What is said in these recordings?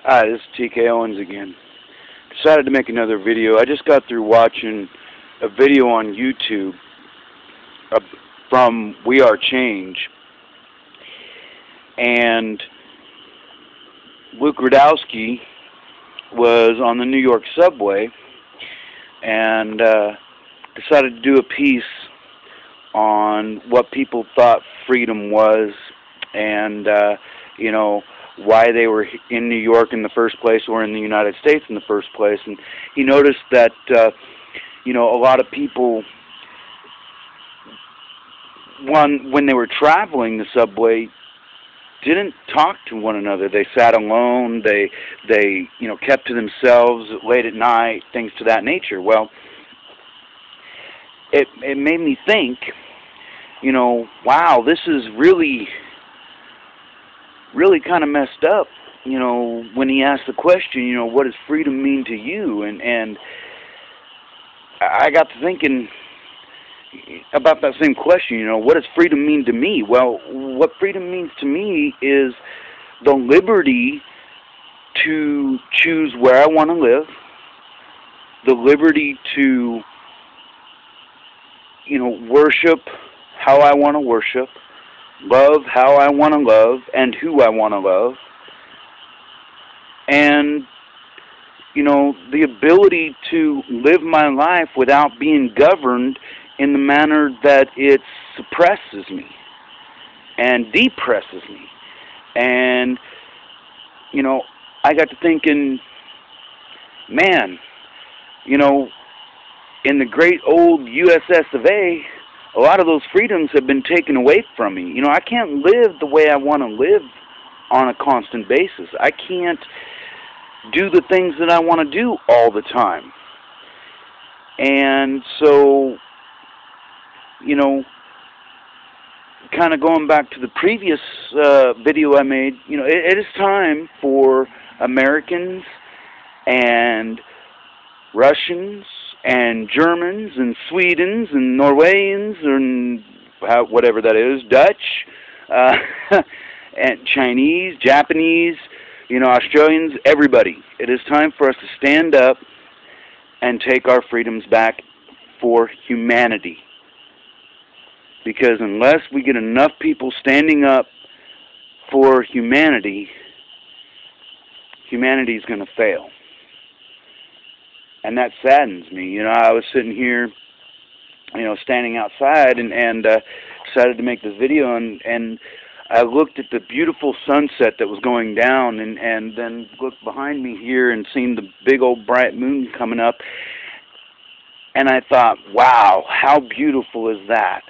Hi, this is TK Owens again. Decided to make another video. I just got through watching a video on YouTube uh, from We Are Change, and Luke Rudkowski was on the New York subway and decided to do a piece on what people thought freedom was, and why they were in New York in the first place, or in the United States in the first place. And he noticed that a lot of people, when they were traveling the subway, didn't talk to one another. They sat alone. They kept to themselves late at night, things to that nature. Well, it made me think, wow, this is really kind of messed up, when he asked the question, what does freedom mean to you? And I got to thinking about that same question, what does freedom mean to me? Well, what freedom means to me is the liberty to choose where I want to live, the liberty to, worship how I want to worship, love how I want to love and who I want to love, and the ability to live my life without being governed in the manner that it suppresses me and depresses me. And I got to thinking, man, in the great old USS of A lot of those freedoms have been taken away from me. I can't live the way I want to live on a constant basis. I can't do the things that I want to do all the time. And so, kind of going back to the previous video I made, it is time for Americans and Russians and Germans and Swedens and Norwegians and whatever that is, Dutch, and Chinese, Japanese, Australians, everybody. It is time for us to stand up and take our freedoms back for humanity. Because unless we get enough people standing up for humanity, humanity is going to fail. And that saddens me. I was sitting here, standing outside and decided to make this video, and I looked at the beautiful sunset that was going down, and then looked behind me here and seen the big old bright moon coming up, and I thought, wow, how beautiful is that?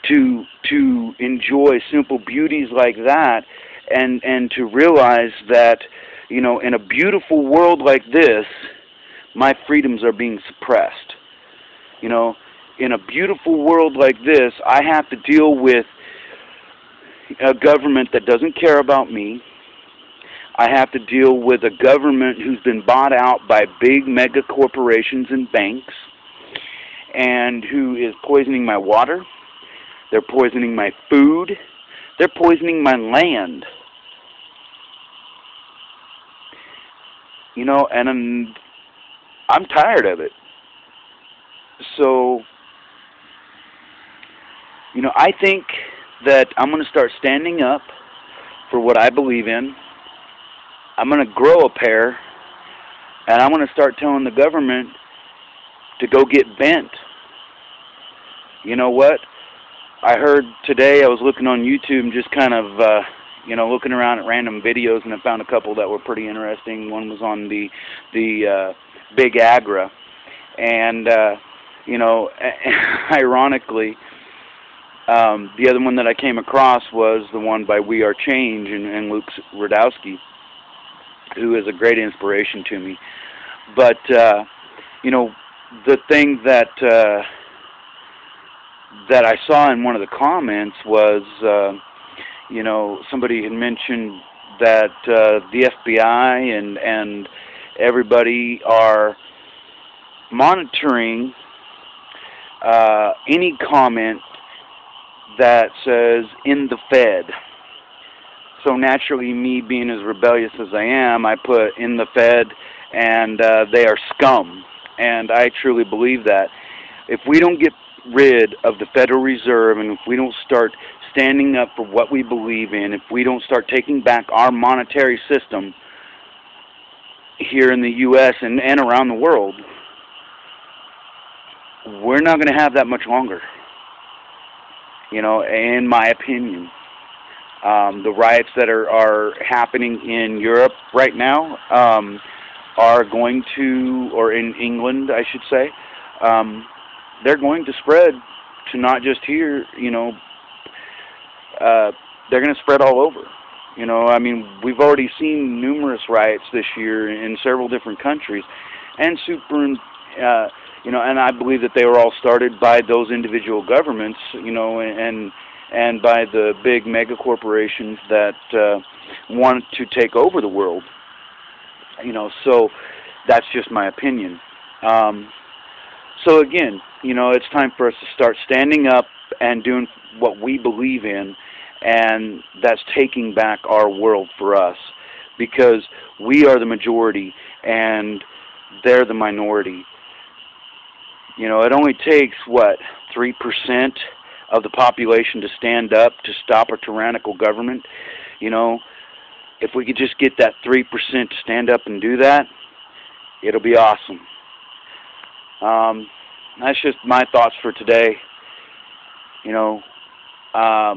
To enjoy simple beauties like that, and to realize that, in a beautiful world like this, my freedoms are being suppressed. In a beautiful world like this, I have to deal with a government that doesn't care about me. I have to deal with a government who's been bought out by big mega corporations and banks, and who is poisoning my water. They're poisoning my food. They're poisoning my land. And I'm tired of it. So, I think that I'm going to start standing up for what I believe in. I'm going to grow a pair, and I'm going to start telling the government to go get bent. You know what? I heard today, I was looking on YouTube and just kind of, looking around at random videos, and I found a couple that were pretty interesting. One was on the Big Agra, and, ironically, the other one that I came across was the one by We Are Change and Luke Rudkowski, who is a great inspiration to me. But, the thing that I saw in one of the comments was, somebody had mentioned that the FBI and everybody are monitoring any comment that says "in the Fed." So naturally, me being as rebellious as I am, I put in the Fed, and they are scum. And I truly believe that. If we don't get rid of the Federal Reserve, and if we don't start standing up for what we believe in, if we don't start taking back our monetary system here in the U.S. and around the world, we're not going to have that much longer, you know, in my opinion. The riots that are happening in Europe right now are going to, or in England, I should say, they're going to spread to not just here, you know, they're going to spread all over. You know, I mean, we've already seen numerous riots this year in several different countries, and you know, and I believe that they were all started by those individual governments, you know, and by the big mega corporations that want to take over the world. You know, so that's just my opinion. So again, you know, it's time for us to start standing up and doing what we believe in, and that's taking back our world for us, because we are the majority and they're the minority. You know, it only takes, what, 3% of the population to stand up to stop a tyrannical government. You know, if we could just get that 3% to stand up and do that, it'll be awesome. That's just my thoughts for today. You know, I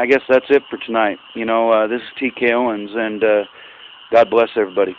guess that's it for tonight. You know, this is TK Owens, and God bless everybody.